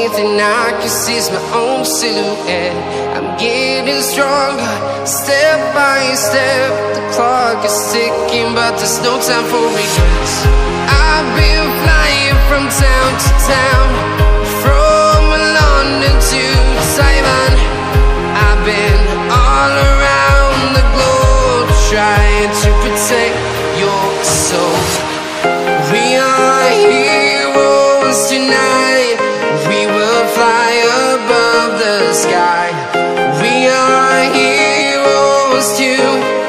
only thing I can see is my own silhouette. I'm getting stronger, step by step. The clock is ticking, but there's no time for regrets. I've been flying from town to town, from London to Taiwan. I've been all around the globe, trying to protect your soul. We are heroes tonight. We will fly above the sky. We are heroes tonight.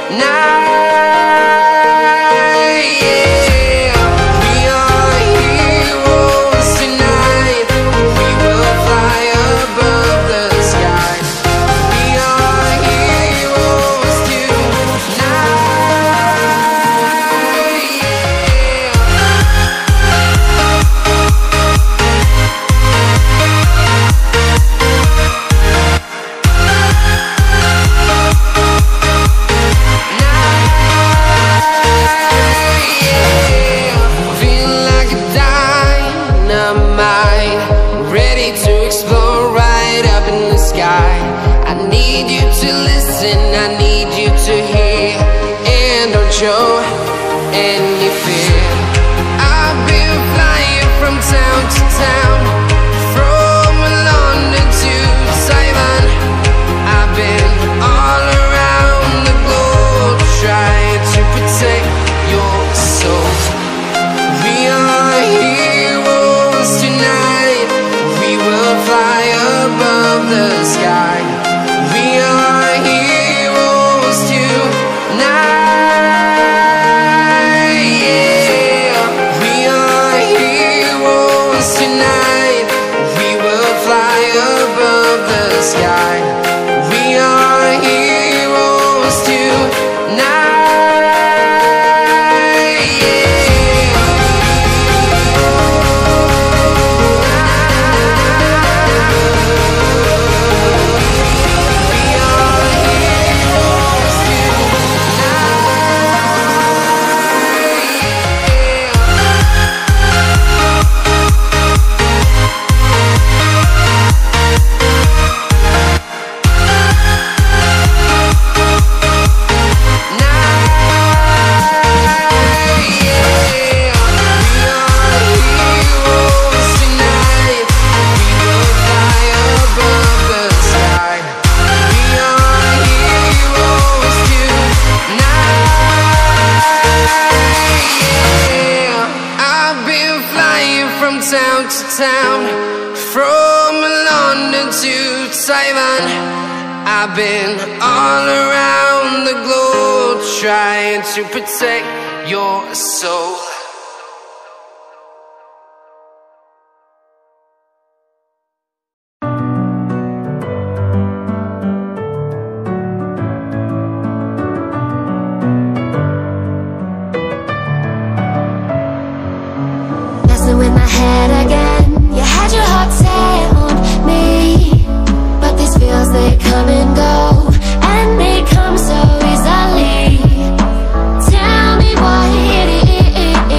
Show any fear. I've been flying from town to town, from London to Taiwan. I've been all around the globe, trying to protect your soul. We are heroes tonight. We will fly above the sky. We are heroes tonight. Sky. We are heroes tonight. Town, from London to Taiwan. I've been all around the globe, trying to protect your soul. Messing with my head again. You had your heart set on me, but these feels, they come and go, and they come so easily. Tell me what it is.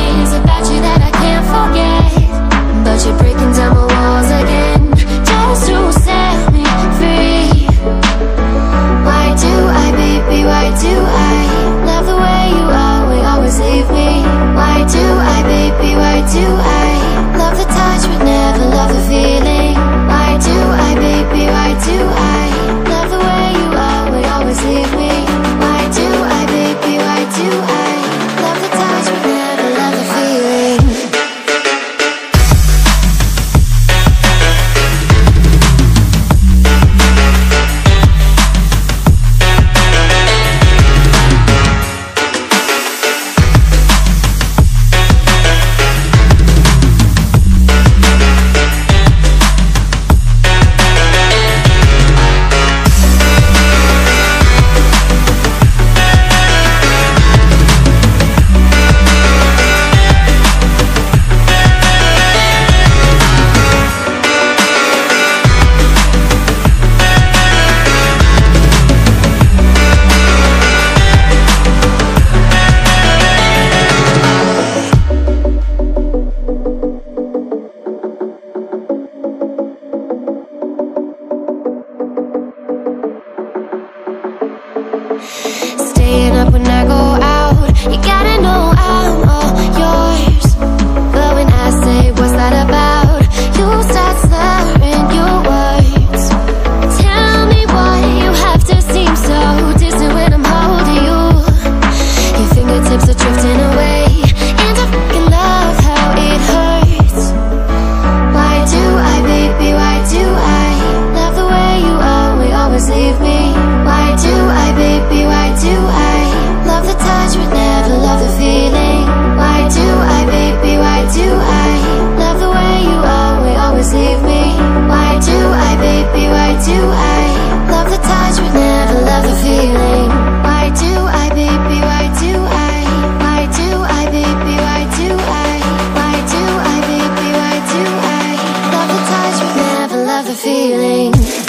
I'm feeling.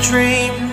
dream